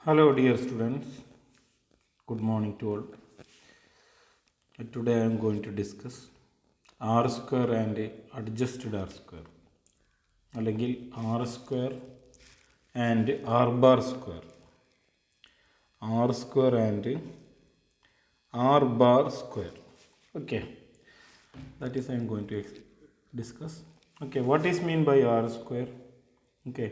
Hello, dear students. Good morning to all. Today I am going to discuss R square and adjusted R square. അല്ലെങ്കിൽ R square and R bar square. R square and R bar square. Okay. That is I am going to discuss. Okay. What is mean by R square? Okay.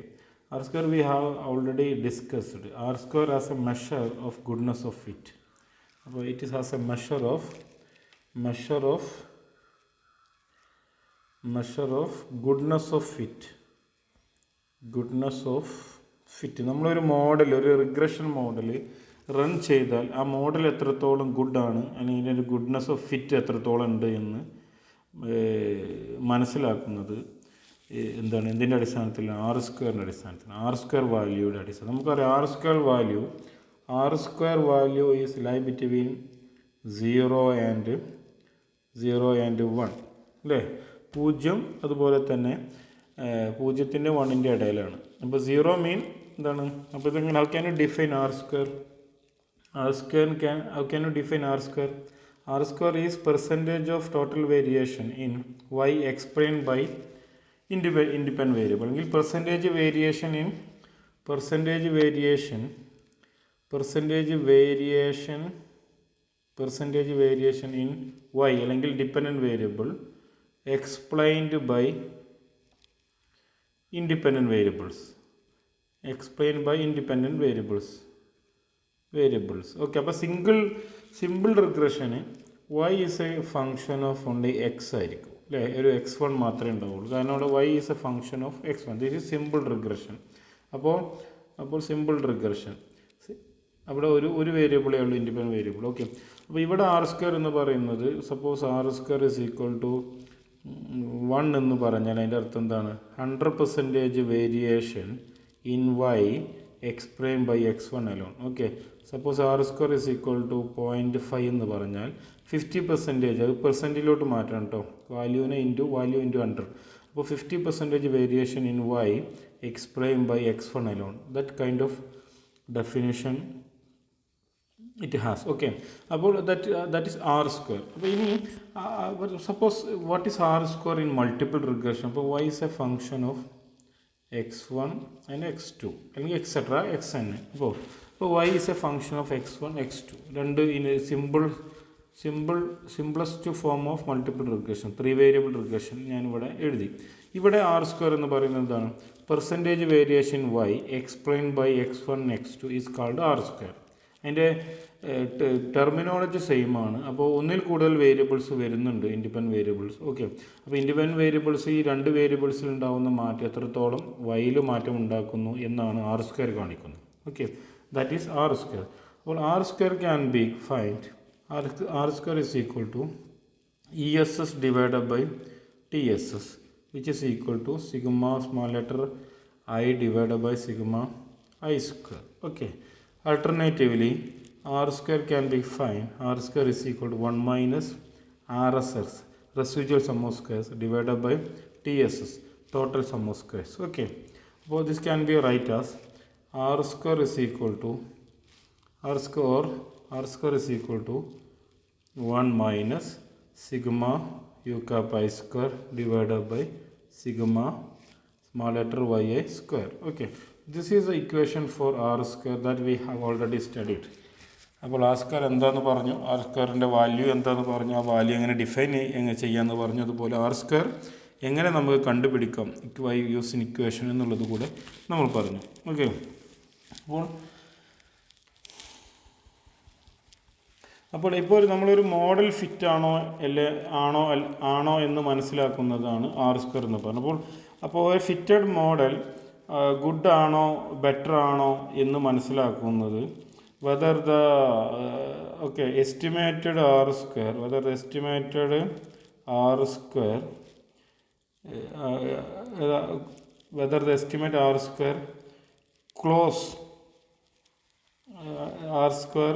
R square we have already discussed. R square as a measure of goodness of fit. So it is as a measure of goodness of fit. Goodness of fit. നമ്മളൊരു model, ഒരു regression model run ചെയ്താൽ ആ model എത്രത്തോളം ഗുഡാണ് അല്ലെങ്കിൽ ഇതിൻ്റെ goodness of fit എത്രത്തോളം ഉണ്ട് എന്ന് മനസ്സിലാക്കുന്നത് എന്താണ്, എന്തിൻ്റെ അടിസ്ഥാനത്തിൽ? ആർ സ്ക്വയറിൻ്റെ അടിസ്ഥാനത്തിൽ, ആർ സ്ക്വയർ വാല്യൂയുടെ അടിസ്ഥാനം. നമുക്കറിയാം R square value is lie between 0 and 1 അല്ലേ? 0 അതുപോലെ തന്നെ 0-ൻ്റെ 1-ൻ്റെ ഇടയിലാണ്. അപ്പോൾ 0 മീൻ എന്താണ്? അപ്പോൾ ഇതെങ്ങനെ, how can you define R square? How can you define R square? R square is percentage of total variation in Y explained by independent variable. അല്ലെങ്കിൽ percentage variation in y അല്ലെങ്കിൽ dependent variable explained by independent variables. Okay, അപ്പോൾ simple regression y is a function of only x ആയിരിക്കും അല്ലേ? ഒരു x1 മാത്രമേ ഉണ്ടാവുള്ളൂ, കാരണം അവിടെ y is a function of x1. This is simple regression. അപ്പോൾ സിമ്പിൾ റിഗ്രഷൻ അവിടെ ഒരു വേരിയബിളേ ഉള്ളൂ, ഇൻഡിപെൻഡൻറ്റ് വേരിയബിൾ. ഓക്കെ, അപ്പോൾ ഇവിടെ ആർ സ്ക്വയർ എന്ന് പറയുന്നത്, suppose R square is equal to 1 എന്ന് പറഞ്ഞാൽ അതിൻ്റെ അർത്ഥം എന്താണ്? 100% variation in y explained by x1 alone. Okay, suppose R square is equal to 0.5 എന്ന് പറഞ്ഞാൽ 50%, അത് പെർസെൻറ്റിലോട്ട് മാറ്റണം കേട്ടോ, വാല്യൂ ഇൻറ്റു 100. അപ്പോൾ 50% variation in y explained by x1 alone. That kind of definition it has. Okay, അപ്പോൾ ദാറ്റ് ഈസ് ആർ സ്ക്വയർ. അപ്പോൾ ഇനി suppose what is R square in multiple regression? അപ്പോൾ y is a function of x1 and x2 അല്ലെങ്കിൽ etcetera xn. അപ്പോൾ y is a function of x1 x2, രണ്ട് in simplest form of multiple regression, 3 variable regression ഞാനിവിടെ എഴുതി. ഇവിടെ R square എന്ന് പറയുന്നത് എന്താണ്? Percentage variation y explained by x1 x2 is called R square. അതിൻ്റെ ടെർമിനോളജി സെയിം ആണ്. അപ്പോൾ ഒന്നിൽ കൂടുതൽ വേരിയബിൾസ് വരുന്നുണ്ട്, ഇൻഡിപെൻഡൻറ്റ് വേരിയബിൾസ്. ഓക്കെ, അപ്പോൾ ഇൻഡിപെൻഡൻറ്റ് വേരിയബിൾസ് ഈ 2 വേരിയബിൾസിൽ ഉണ്ടാകുന്ന മാറ്റം എത്രത്തോളം വൈയിൽ മാറ്റം ഉണ്ടാക്കുന്നു എന്നാണ് ആർ സ്ക്വയർ കാണിക്കുന്നത്. Okay, that is R square. അപ്പോൾ R square can be find R square is equal to ESS divided by TSS, which is equal to sigma small letter I divided by sigma I square. Okay, alternatively R square can be found. R square is equal to 1 minus RSS, residual sum of squares, divided by TSS, total sum of squares. Okay, so this can be write as R square is equal to R square is equal to 1 minus sigma u cap I square divided by sigma small letter yi square. Okay, this is the equation for R square that we have already studied. അപ്പോൾ R square എന്താണെന്ന് പറഞ്ഞു, R സ്ക്വയറിൻ്റെ value എന്താണെന്ന് പറഞ്ഞു, ആ value എങ്ങനെ define ചെയ്യാമെന്ന് പറഞ്ഞു, അതുപോലെ ആർ സ്ക്വയർ എങ്ങനെ നമുക്ക് കണ്ടുപിടിക്കാം യൂസിൻ ഇക്വേഷൻ എന്നുള്ളത് കൂടെ നമ്മൾ പറഞ്ഞു. ഓക്കെ, അപ്പോൾ ഇപ്പോൾ നമ്മളൊരു മോഡൽ ഫിറ്റ് ആണോ എന്ന് മനസ്സിലാക്കുന്നതാണ് ആർ സ്ക്വയർ എന്ന് പറഞ്ഞപ്പോൾ. അപ്പോൾ ഫിറ്റഡ് മോഡൽ ഗുഡ് ആണോ ബെറ്റർ ആണോ എന്ന് മനസ്സിലാക്കുന്നത് whether the estimated R square close R square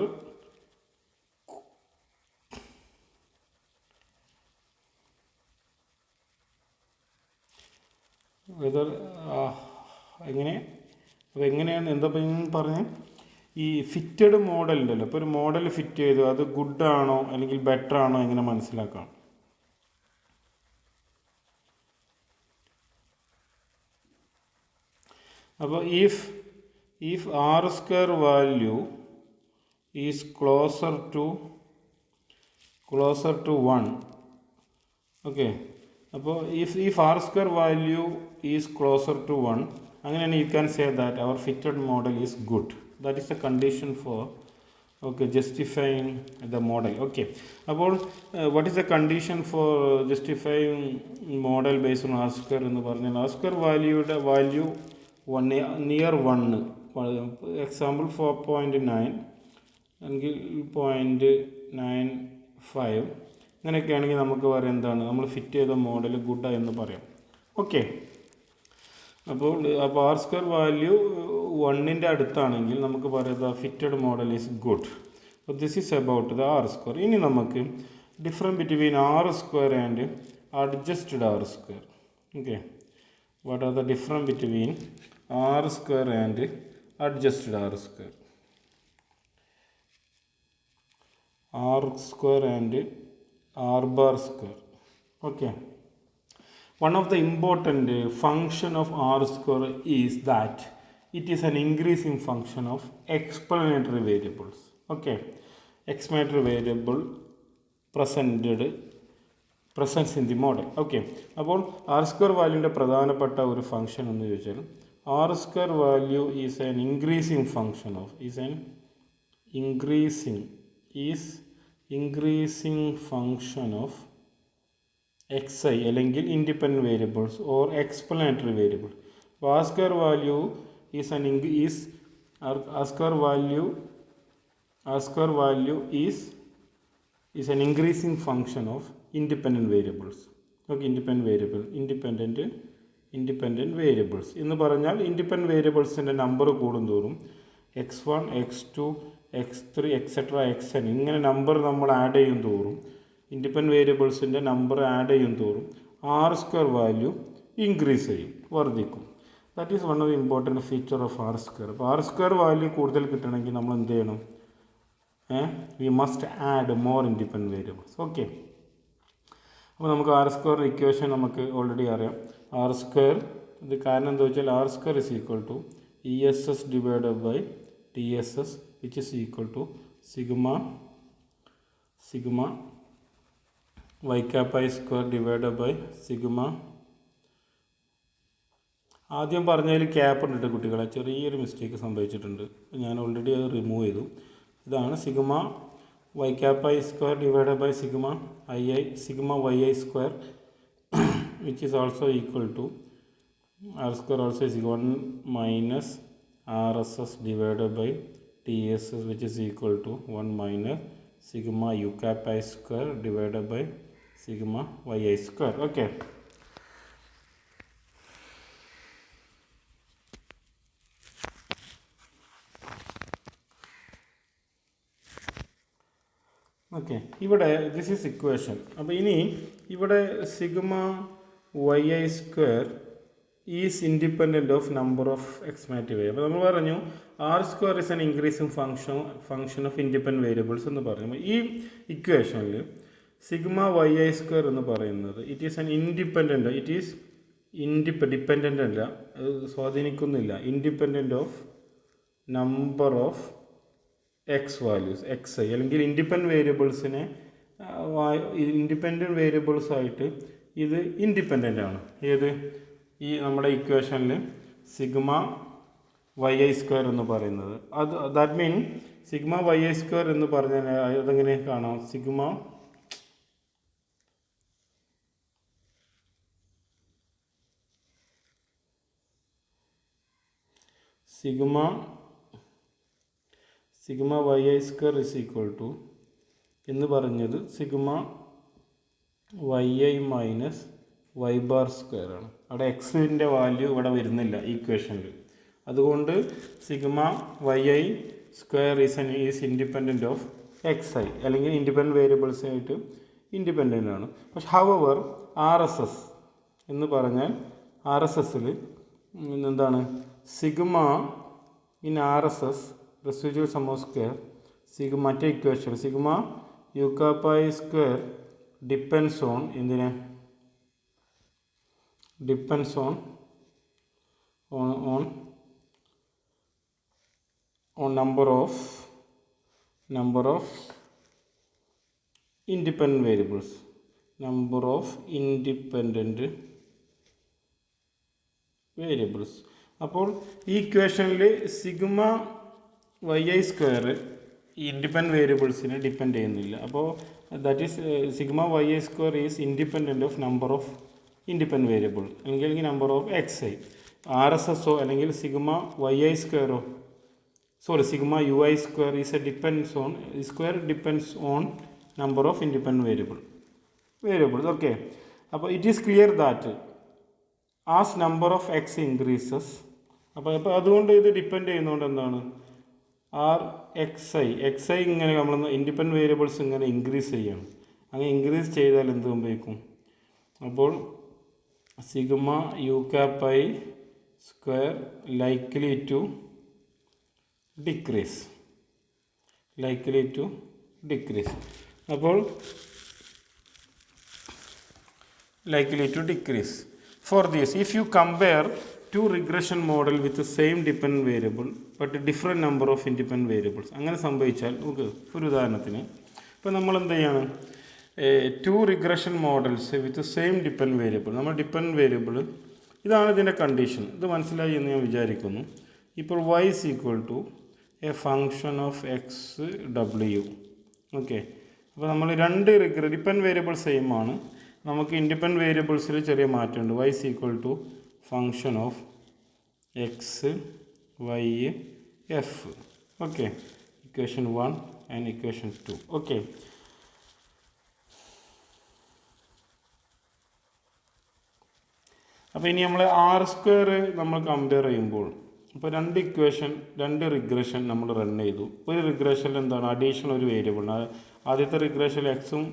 whether എങ്ങനെ, അപ്പോൾ എങ്ങനെയാണ് എന്താ പറഞ്ഞത്? ഈ ഫിറ്റഡ് മോഡൽ ഉണ്ടല്ലോ, ഇപ്പോൾ ഒരു മോഡൽ ഫിറ്റ് ചെയ്തു, അത് ഗുഡ് ആണോ അല്ലെങ്കിൽ ബെറ്റർ ആണോ എങ്ങനെ മനസ്സിലാക്കാം? അപ്പോൾ if R square value is closer to 1, okay. അപ്പോൾ if R square value is closer to 1, അങ്ങനെയാണ് you can say that our fitted model is good. That is a condition for justifying the model. Okay, അപ്പോൾ what is the condition for justifying model based on R square എന്ന് പറഞ്ഞാൽ R square value near 1, example 4.9 അല്ലെങ്കിൽ 0.95 അങ്ങനെയൊക്കെ ആണെങ്കിൽ നമുക്ക് പറയാം എന്താണ്, നമ്മൾ ഫിറ്റ് ചെയ്ത മോഡൽ ഗുഡായി എന്ന് പറയാം. ഓക്കെ, അപ്പോൾ ആർ സ്ക്വയർ വാല്യൂ 1ൻ്റെ അടുത്താണെങ്കിൽ നമുക്ക് പറയാം ഫിറ്റഡ് മോഡൽ ഈസ് ഗുഡ്. അപ്പോൾ this is about the R square. ഇനി നമുക്ക് difference between R square and adjusted R square. Okay, what are the difference between R square and adjusted R square? R square and R bar square. Okay, one of the important function of R square is that it is an increasing function of explanatory variables. Okay, explanatory variable presence in the model. Okay, അപ്പോൾ R square വാല്യൂൻ്റെ പ്രധാനപ്പെട്ട ഒരു function എന്ന് ചോദിച്ചാൽ R square value is an increasing function of increasing function of xi അല്ലെങ്കിൽ independent variables or explanatory variable. അപ്പോൾ R square value is an increasing function of independent variables. Okay, independent variables എന്ന് പറഞ്ഞാൽ independent വേരിയബിൾസിൻ്റെ number കൂടുന്തോറും x1 x2 x3 etcetera xn ഇങ്ങനെ number നമ്മൾ add ചെയ്യും തോറും, ഇൻഡിപെൻഡൻറ്റ് വേരിയബിൾസിൻ്റെ നമ്പർ ആഡ് ചെയ്യും തോറും ആർ സ്ക്വയർ വാല്യൂ ഇൻക്രീസ് ചെയ്യും, വർദ്ധിക്കും. That is one of the important feature of R square. അപ്പോൾ ആർ സ്ക്വയർ വാല്യൂ കൂടുതൽ കിട്ടണമെങ്കിൽ നമ്മൾ എന്ത് ചെയ്യണം? We must add more independent variables. Okay, അപ്പോൾ നമുക്ക് ആർ സ്ക്വയർ ഇക്വേഷൻ നമുക്ക് ഓൾറെഡി അറിയാം. ആർ സ്ക്വയർ ഇത് കാരണം എന്താ വെച്ചാൽ R square is equal to ESS divided by TSS which is equal to sigma y cap I square divided by sigma. ആദ്യം പറഞ്ഞതിൽ ക്യാപ്പ് ഉണ്ടിട്ട് കുട്ടികളെ ചെറിയൊരു മിസ്റ്റേക്ക് സംഭവിച്ചിട്ടുണ്ട്, ഞാൻ ഓൾറെഡി അത് റിമൂവ് ചെയ്തു. ഇതാണ് sigma y cap I square divided by sigma yi square which is also equal to R square also is 1 minus RSS divided by TSS which is equal to 1 minus sigma u cap I square divided by sigma yi square. Okay, ഇവിടെ this is equation. അപ്പോൾ ഇനി ഇവിടെ sigma yi square is independent of number of explanatory variable. അപ്പോൾ നമ്മൾ പറഞ്ഞു R square is an increasing function of independent variables എന്ന് പറഞ്ഞു. ഈ ഇക്വേഷനിൽ സിഗ്മ yi സ്ക്വയർ എന്ന് പറയുന്നത് it is an independent, dependent അല്ല, സ്വാധീനിക്കുന്നില്ല, independent of number of X values xi അല്ലെങ്കിൽ ഇൻഡിപെൻഡൻറ്റ് വേരിയബിൾസായിട്ട് ഇത് ഇൻഡിപെൻഡൻ്റ് ആണ്. ഏത് ഈ നമ്മുടെ ഇക്വേഷനിൽ സിഗ്മ yi സ്ക്വയർ എന്ന് പറയുന്നത് that mean sigma yi square എന്ന് പറഞ്ഞാൽ അതെങ്ങനെ കാണാം? Sigma yi square is equal to എന്ന് പറഞ്ഞത് sigma yi minus y bar square ആണ്. അവിടെ എക്സിൻ്റെ വാല്യൂ ഇവിടെ വരുന്നില്ല ഈക്വേഷനിൽ. അതുകൊണ്ട് sigma yi square is independent of xi അല്ലെങ്കിൽ ഇൻഡിപെൻഡൻറ്റ് വേരിയബിൾസായിട്ട് ഇൻഡിപെൻഡൻ്റ് ആണ്. പക്ഷെ ഹവർ RSS എന്ന് പറഞ്ഞാൽ RSSൽ എന്താണ് sigma in RSS residual sum of square sigma മറ്റേ equation sigma U cap I square depends on എന്തിനെ depends on number of independent variables, number of independent variables. അപ്പോൾ ഈ ഇക്വേഷനിൽ സിഗ്മ വൈ ഐ സ്ക്വയർ ഈ ഇൻഡിപെൻഡൻറ്റ് വേരിയബിൾസിനെ depend ചെയ്യുന്നില്ല. അപ്പോൾ that is sigma Y I square is independent of number of independent variable അല്ലെങ്കിൽ number of X I. R S എസോ അല്ലെങ്കിൽ സിഗ്മ വൈ ഐ സ്ക്വയറോ sigma ui square is a depends on number of independent variables. Okay, അപ്പോൾ it is clear that as number of x increases, അപ്പോൾ അതുകൊണ്ട് ഇത് depend ചെയ്യുന്നതുകൊണ്ട് എന്താണ് R X I ഇങ്ങനെ നമ്മൾ ഇൻഡിപെൻഡൻറ്റ് വേരിയബിൾസ് ഇങ്ങനെ ഇൻക്രീസ് ചെയ്യണം. അങ്ങനെ ഇൻക്രീസ് ചെയ്താൽ എന്ത് സംഭവിക്കും? അപ്പോൾ sigma U cap I square likely to decrease. അപ്പോൾ likely to decrease. For this, if you compare two regression model with the same dependent variable but a different number of independent variables, അങ്ങനെ സംഭവിച്ചാൽ നമുക്ക് ഒരു ഉദാഹരണത്തിന് ഇപ്പോൾ നമ്മൾ എന്ത് ചെയ്യാണ്, to regression models with same dependent variable, നമ്മൾ ഡിപ്പെൻഡൻറ്റ് വേരിയബിൾ ഇതാണ് ഇതിൻ്റെ കണ്ടീഷൻ. ഇത് മനസ്സിലായി എന്ന് ഞാൻ വിചാരിക്കുന്നു. ഇപ്പോൾ y is equal to a function of x w. Okay, അപ്പോൾ നമ്മൾ രണ്ട് ഡിപ്പെൻഡൻറ്റ് വേരിയബിൾ സെയിം ആണ്, നമുക്ക് ഇൻഡിപെൻഡൻറ്റ് വേരിയബിൾസിൽ ചെറിയ മാറ്റമുണ്ട്. y is equal to function of x y f. Okay, equation 1 and equation 2. Okay, അപ്പോൾ ഇനി നമ്മൾ ആർ സ്ക്വയർ നമ്മൾ കമ്പയർ ചെയ്യുമ്പോൾ അപ്പോൾ രണ്ട് റിഗ്രഷൻ നമ്മൾ റൺ ചെയ്തു. ഒരു റിഗ്രഷനിൽ എന്താണ് അഡീഷണൽ ഒരു വേരിയബിൾ, ആദ്യത്തെ റിഗ്രഷനിൽ എക്സും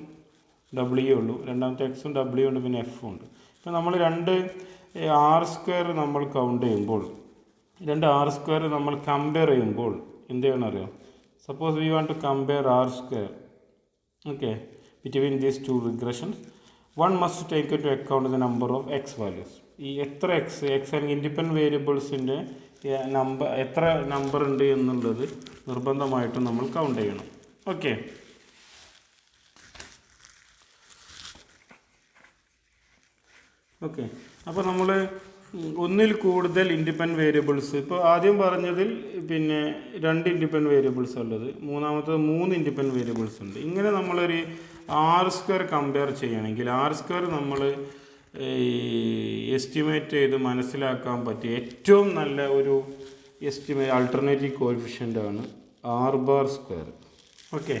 ഡബ്ല്യു ഉള്ളൂ, രണ്ടാമത്തെ എക്സും ഡബ്ല്യു ഉണ്ട്, പിന്നെ എഫും ഉണ്ട്. ഇപ്പോൾ നമ്മൾ രണ്ട് ആർ സ്ക്വയർ നമ്മൾ കൗണ്ട് ചെയ്യുമ്പോൾ, രണ്ട് ആർ സ്ക്വയർ നമ്മൾ കമ്പയർ ചെയ്യുമ്പോൾ എന്ത് ചെയ്യണം അറിയാം? Suppose we want to compare R square, okay, between these two regressions, one must take to account the number of X values. ഈ എത്ര എക്സ് അല്ലെങ്കിൽ ഇൻഡിപെൻഡൻറ്റ് വേരിയബിൾസിൻ്റെ എത്ര നമ്പർ ഉണ്ട് എന്നുള്ളത് നിർബന്ധമായിട്ടും നമ്മൾ കൗണ്ട് ചെയ്യണം. ഓക്കെ, അപ്പോൾ നമ്മൾ ഒന്നിൽ കൂടുതൽ ഇൻഡിപെൻഡൻറ്റ് വേരിയബിൾസ്, ഇപ്പോൾ ആദ്യം പറഞ്ഞതിൽ പിന്നെ രണ്ട് ഇൻഡിപെൻഡൻറ്റ് വേരിയബിൾസ് ഉള്ളത്, മൂന്നാമത്തത് 3 ഇൻഡിപെൻഡൻറ്റ് വേരിയബിൾസ് ഉണ്ട്. ഇങ്ങനെ നമ്മളൊരു ആർ സ്ക്വയർ കമ്പയർ ചെയ്യണമെങ്കിൽ ആർ സ്ക്വയർ നമ്മൾ എസ്റ്റിമേറ്റ് ചെയ്ത് മനസ്സിലാക്കാൻ പറ്റിയ ഏറ്റവും നല്ല ഒരു ആൾട്ടർനേറ്റീവ് കോഎഫിഷ്യൻ്റ് ആണ് R bar square. Okay,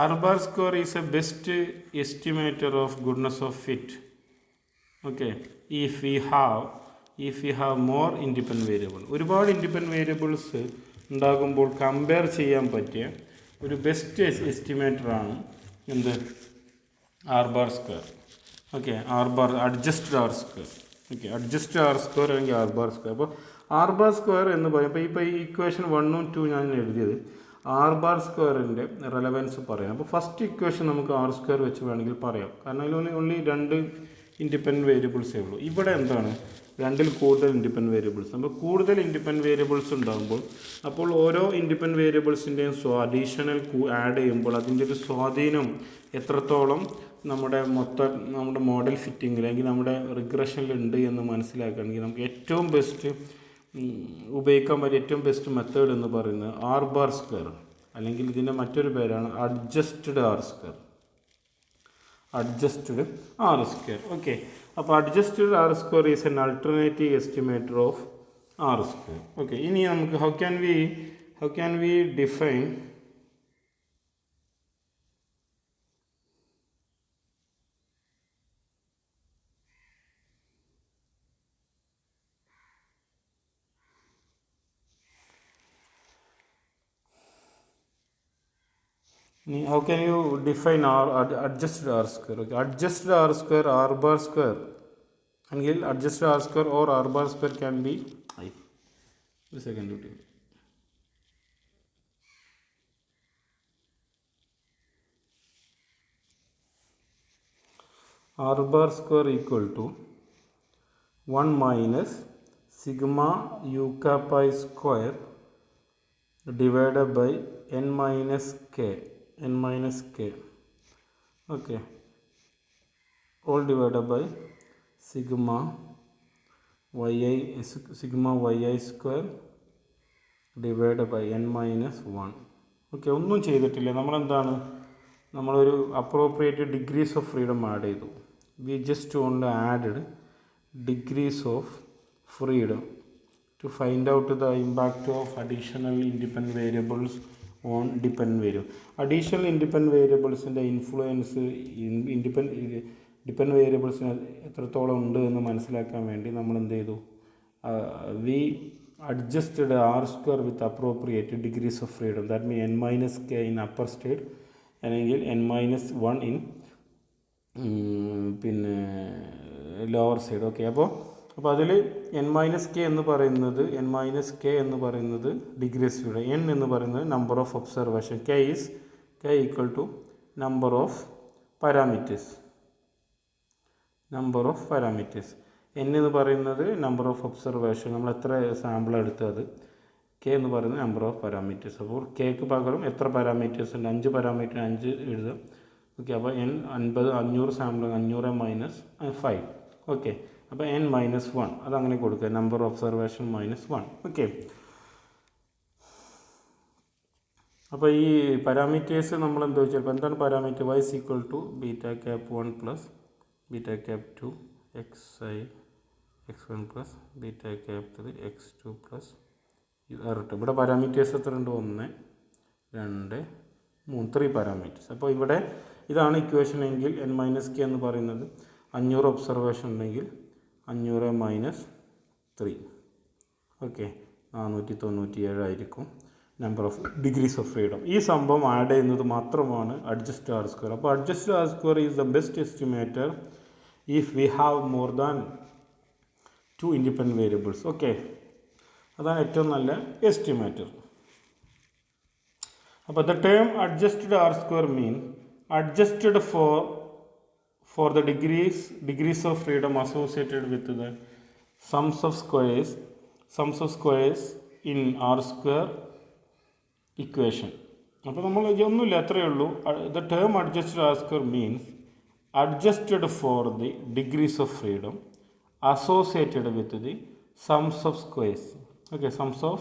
R bar square is a best estimator of goodness of fit. Okay, if we have more independent variable, ഒരുപാട് ഇൻഡിപെൻഡൻറ്റ് വേരിയബിൾസ് ഉണ്ടാകുമ്പോൾ കമ്പയർ ചെയ്യാൻ പറ്റിയ ഒരു ബെസ്റ്റ് എസ്റ്റിമേറ്ററാണ് എന്ത്? R bar square. Okay, R bar adjusted R square. Okay, adjusted R square അല്ലെങ്കിൽ R bar square. അപ്പോൾ R bar square എന്ന് പറയുമ്പോൾ ഇപ്പോൾ ഈ ഇക്വേഷൻ 1ഉം 2 ഞാൻ എഴുതിയത് ആർ ബാർ സ്ക്വയറിൻ്റെ റെലവൻസ് പറയാം. അപ്പോൾ ഫസ്റ്റ് ഇക്വേഷൻ നമുക്ക് ആർ സ്ക്വയർ വെച്ച് വേണമെങ്കിൽ പറയാം, കാരണം അതിൽ ഓൺലി രണ്ട് ഇൻഡിപെൻഡൻറ്റ് വേരിയബിൾസേ ഉള്ളൂ. ഇവിടെ എന്താണ് രണ്ടിൽ കൂടുതൽ ഇൻഡിപെൻഡൻറ്റ് വേരിയബിൾസ്. അപ്പോൾ കൂടുതൽ ഇൻഡിപെൻഡൻറ്റ് വേരിയബിൾസ് ഉണ്ടാകുമ്പോൾ അപ്പോൾ ഓരോ ഇൻഡിപെൻഡൻറ്റ് വേരിയബിൾസിൻ്റെയും അഡീഷണൽ ആഡ് ചെയ്യുമ്പോൾ അതിൻ്റെ ഒരു സ്വാധീനം എത്രത്തോളം നമ്മുടെ മോഡൽ ഫിറ്റിങ്ങിൽ അല്ലെങ്കിൽ നമ്മുടെ റിഗ്രഷനിൽ ഉണ്ട് എന്ന് മനസ്സിലാക്കുകയാണെങ്കിൽ നമുക്ക് ഏറ്റവും ബെസ്റ്റ് ഉപയോഗിക്കാൻ പറ്റിയ ഏറ്റവും ബെസ്റ്റ് മെത്തേഡ് എന്ന് പറയുന്നത് ആർ ബാർ സ്ക്വയർ, അല്ലെങ്കിൽ ഇതിൻ്റെ മറ്റൊരു പേരാണ് അഡ്ജസ്റ്റഡ് ആർ സ്ക്വയർ. ഓക്കെ, അപ്പോൾ adjusted R square is an alternative estimator of R square. Okay, ഇനി നമുക്ക് how can we define how can you define adjusted R square? Okay, adjusted R square, R bar square, and adjusted R square or R bar square can be r bar square equal to 1 minus sigma u cap I square divided by n minus k, okay, all divided by sigma yi square divided by n minus 1. Okay, ഒന്നും ചെയ്തിട്ടില്ല. നമ്മളെന്താണ്, നമ്മളൊരു appropriate degrees of freedom add ചെയ്തു. We just only added degrees of freedom to find out the impact of additional independent variables on dependent variable. Additional independent variables in the influence depend വേരിയബിൾസിന് എത്രത്തോളം ഉണ്ട് എന്ന് മനസ്സിലാക്കാൻ വേണ്ടി നമ്മൾ എന്ത് ചെയ്തു, we adjusted R square with appropriate degrees of freedom. That mean n minus K in upper state അല്ലെങ്കിൽ n മൈനസ് 1 ഇൻ പിന്നെ ലോവർ സൈഡ്. ഓക്കെ, അപ്പോൾ അതിൽ n മൈനസ് കെ എന്ന് പറയുന്നത് ഡിഗ്രീസ് ഫ്രീഡം, n എന്ന് പറയുന്നത് number of observation, k equal to number of parameters. n എന്ന് പറയുന്നത് നമ്പർ ഓഫ് ഒബ്സർവേഷൻ, നമ്മൾ എത്ര സാമ്പിൾ എടുത്തത്. k എന്ന് പറയുന്നത് നമ്പർ ഓഫ് പാരാമീറ്റേഴ്സ്. അപ്പോൾ കെക്ക് പകരം എത്ര പാരാമീറ്റേഴ്സ് ഉണ്ട്, 5 പാരാമീറ്റർ 5 എഴുതുക. ഓക്കെ, അപ്പോൾ n 500 സാമ്പിൾ, 500 മൈനസ് 5. ഓക്കെ, അപ്പോൾ n മൈനസ് 1 അതങ്ങനെ കൊടുക്കുക, നമ്പർ ഒബ്സർവേഷൻ മൈനസ് 1. ഓക്കെ, അപ്പോൾ ഈ പാരാമീറ്റേഴ്സ് നമ്മൾ എന്താ വെച്ചാൽ, ഇപ്പോൾ എന്താണ് parameter, y is equal to beta cap 1 plus beta cap 2 xi x1 plus beta cap 3 x2 plus r2. ഇവിടെ പാരാമീറ്റേഴ്സ് എത്ര ഉണ്ട്, 1 2 3 3 പാരാമീറ്റേഴ്സ്. അപ്പോൾ ഇവിടെ ഇതാണ് ഇക്വേഷൻ എങ്കിൽ n മൈനസ് കെ എന്ന് പറയുന്നത് 500 ഒബ്സർവേഷൻ ഉണ്ടെങ്കിൽ 500 മൈനസ് 3, ഓക്കെ, 497 ആയിരിക്കും number of degrees of freedom. ഈ സംഭവം ആഡ് ചെയ്യുന്നത് മാത്രമാണ് അഡ്ജസ്റ്റ് ആർ സ്ക്വയർ. അപ്പോൾ adjust R square is the best estimator if we have more than 2 independent variables. Okay, അതാണ് ഏറ്റവും നല്ല എസ്റ്റിമേറ്റർ. അപ്പോൾ the term adjusted R square mean adjusted for the degrees of freedom associated with the sums of squares in r square equation. അപ്പോൾ നമ്മൾ ഒന്നുമില്ല, അത്രയേ ഉള്ളൂ. the term adjusted r square means adjusted for the degrees of freedom associated with the sums of squares. Okay, sums of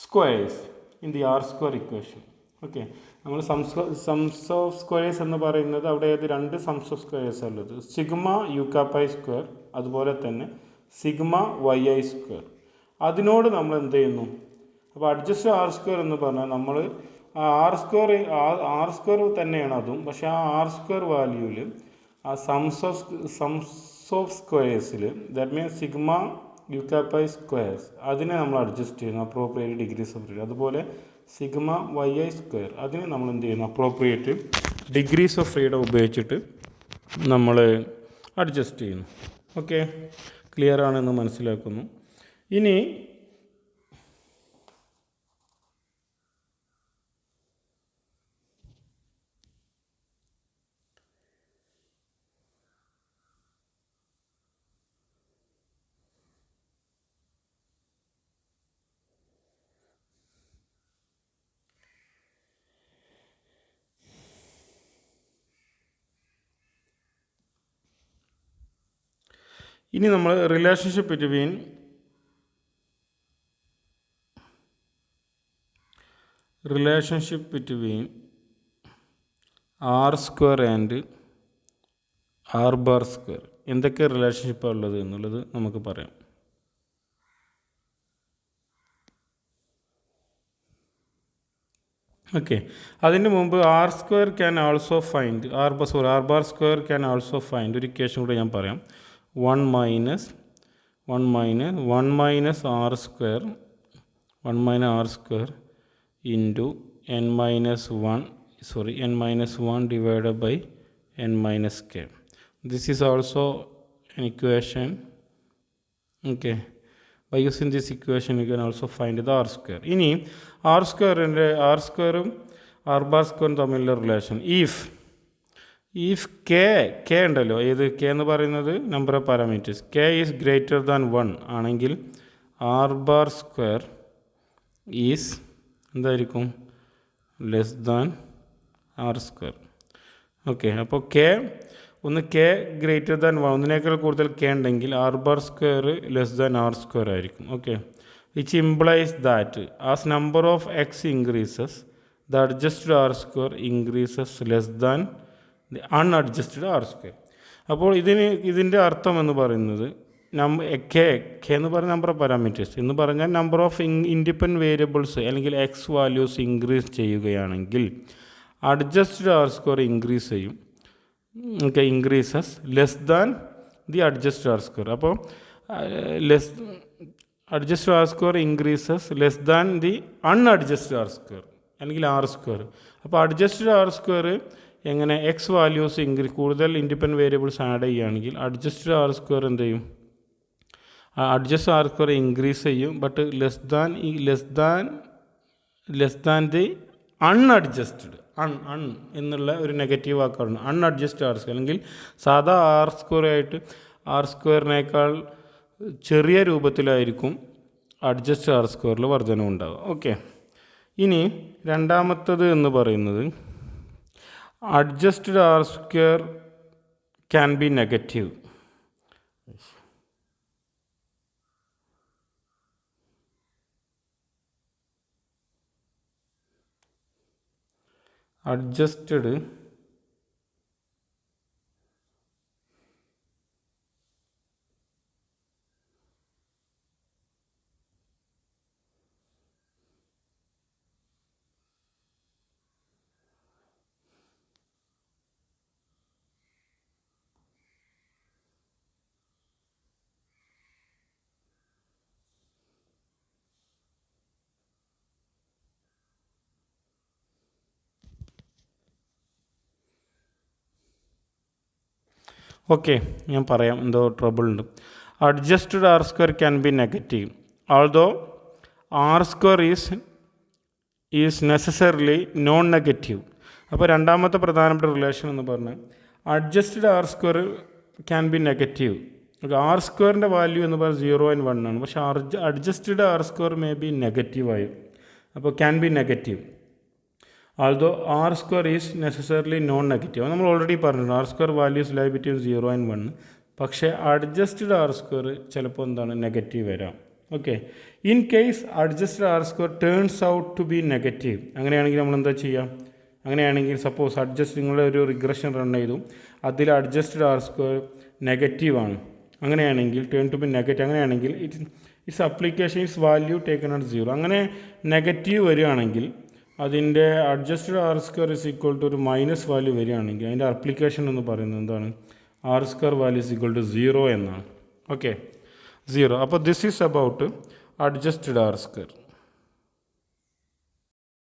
squares in the r square equation. Okay, നമ്മൾ സംസ് of squares എന്ന് പറയുന്നത് അവിടെ ഏത് 2 സംസ് ഓഫ് സ്ക്വയേഴ്സ് ഉള്ളത്, sigma U cap I square അതുപോലെ തന്നെ സിഗ്മ വൈ ഐ സ്ക്വയർ. അതിനോട് നമ്മൾ എന്ത് ചെയ്യുന്നു, അപ്പോൾ അഡ്ജസ്റ്റ് ആർ സ്ക്വയർ എന്ന് പറഞ്ഞാൽ നമ്മൾ ആർ സ്ക്വയർ തന്നെയാണ് അതും, പക്ഷേ ആ ആർ സ്ക്വയർ വാല്യൂവിൽ ആ സംസ് ഓഫ് സ്ക്വയേഴ്സിൽ that means sigma U cap I squares അതിനെ നമ്മൾ അഡ്ജസ്റ്റ് ചെയ്യുന്നു അപ്രോപ്രിയേറ്റ് ഡിഗ്രീസ് ഓഫ് ഫ്രീഡം. അതുപോലെ സിഗ്മ വൈ ഐ സ്ക്വയർ അതിന് നമ്മൾ എന്ത് ചെയ്യുന്നു, അപ്രോപ്രിയേറ്റ് ഡിഗ്രീസ് ഓഫ് ഫ്രീഡം ഉപയോഗിച്ചിട്ട് നമ്മൾ അഡ്ജസ്റ്റ് ചെയ്യുന്നു. ഓക്കെ, ക്ലിയർ ആണെന്ന് മനസ്സിലാക്കുന്നു. ഇനി നമ്മൾ relationship between R square and R bar square എന്തൊക്കെ റിലേഷൻഷിപ്പാണ് ഉള്ളത് എന്നുള്ളത് നമുക്ക് പറയാം. ഓക്കെ, അതിന് മുമ്പ് R square can also find R bar square can also find ഒരു ഇക്വേഷൻ കൂടെ ഞാൻ പറയാം. 1 minus r square into n minus 1 divided by n minus k. This is also an equation. Okay, by using this equation you can also find the r square. ഇനി r സ്ക്വയറും r bar സ്ക്വയറും തമ്മിലുള്ള relation, if K ഉണ്ടല്ലോ, ഏത് K എന്ന് പറയുന്നത് number of parameters, K is greater than 1 ആണെങ്കിൽ R bar square is എന്തായിരിക്കും, less than R square. Okay, അപ്പോൾ കെ ഗ്രേറ്റർ ദാൻ 1, ഒന്നിനേക്കാൾ കൂടുതൽ കെ ഉണ്ടെങ്കിൽ R bar square less than R square ആയിരിക്കും. Okay, which implies that as number of X increases the adjusted R square increases less than the unadjusted R square. അപ്പോൾ ഇതിൻ്റെ അർത്ഥം എന്ന് പറയുന്നത് K എന്ന് പറയുന്ന നമ്പർ ഓഫ് പാരാമീറ്റേഴ്സ് എന്ന് പറഞ്ഞാൽ നമ്പർ ഓഫ് ഇൻഡിപെൻഡൻറ്റ് വേരിയബിൾസ് അല്ലെങ്കിൽ എക്സ് വാല്യൂസ് ഇൻക്രീസ് ചെയ്യുകയാണെങ്കിൽ അഡ്ജസ്റ്റഡ് ആർ സ്ക്വയർ ഇൻക്രീസ് ചെയ്യും. Okay, increases less than the adjusted R square. അപ്പോൾ adjusted R square increases less than the unadjusted R square അല്ലെങ്കിൽ R square. അപ്പോൾ adjusted R square എങ്ങനെ, X values കൂടുതൽ independent variables add ചെയ്യുകയാണെങ്കിൽ adjusted R square എന്ത് ചെയ്യും, adjust R square increase ചെയ്യും. But less than the unadjusted എന്നുള്ള ഒരു നെഗറ്റീവ് വാക്കാണ് അൺഅഡ്ജസ്റ്റഡ് ആർ സ്ക്വയർ. അല്ലെങ്കിൽ സാധാ ആർ സ്ക്വയറിനേക്കാൾ ചെറിയ രൂപത്തിലായിരിക്കും അഡ്ജസ്റ്റ് ആർ സ്ക്വയറിൽ വർധനവുണ്ടാവുക. ഓക്കെ, ഇനി രണ്ടാമത്തത് എന്ന് പറയുന്നത് adjusted R square can be negative. Adjusted okay, ഞാൻ പറയാം, എന്തോ ട്രബിൾ ഉണ്ട്. Adjusted R square can be negative although R square is necessarily non negative. അപ്പോൾ രണ്ടാമത്തെ പ്രധാനപ്പെട്ട റിലേഷൻ എന്ന് പറഞ്ഞാൽ അഡ്ജസ്റ്റഡ് ആർ സ്ക്വയർ ക്യാൻ ബി നെഗറ്റീവ്. ആർ സ്ക്വയറിൻ്റെ വാല്യൂ എന്ന് പറയുന്നത് 0 and 1 ആണ്. പക്ഷേ adjusted R square may be നെഗറ്റീവായി. അപ്പോൾ can B negative although R square is necessarily non negative. നമ്മൾ ഓൾറെഡി പറഞ്ഞിട്ടുണ്ട് R square values lie between 0 and 1. പക്ഷേ അഡ്ജസ്റ്റഡ് ആർ സ്ക്വയർ ചിലപ്പോൾ എന്താണ്, നെഗറ്റീവ് വരാം. Okay, in case adjusted R square turns out to be negative, അങ്ങനെയാണെങ്കിൽ നമ്മൾ എന്താ ചെയ്യുക, അങ്ങനെയാണെങ്കിൽ സപ്പോസ് നിങ്ങളുടെ ഒരു റിഗ്രഷൻ റൺ ചെയ്തു, അതിൽ അഡ്ജസ്റ്റഡ് ആർ സ്ക്വയർ നെഗറ്റീവാണ്, അങ്ങനെയാണെങ്കിൽ ടേൺ ടു ബി നെഗറ്റീവ്, അങ്ങനെയാണെങ്കിൽ its application its value taken at 0. അങ്ങനെ നെഗറ്റീവ് വരികയാണെങ്കിൽ അതിൻ്റെ adjusted R square is equal to ഒരു മൈനസ് വാല്യൂ വരികയാണെങ്കിൽ അതിൻ്റെ അപ്ലിക്കേഷൻ എന്ന് പറയുന്നത് എന്താണ്, R square value is equal to 0 എന്നാണ്. ഓക്കെ, 0. അപ്പോൾ this is about adjusted R square.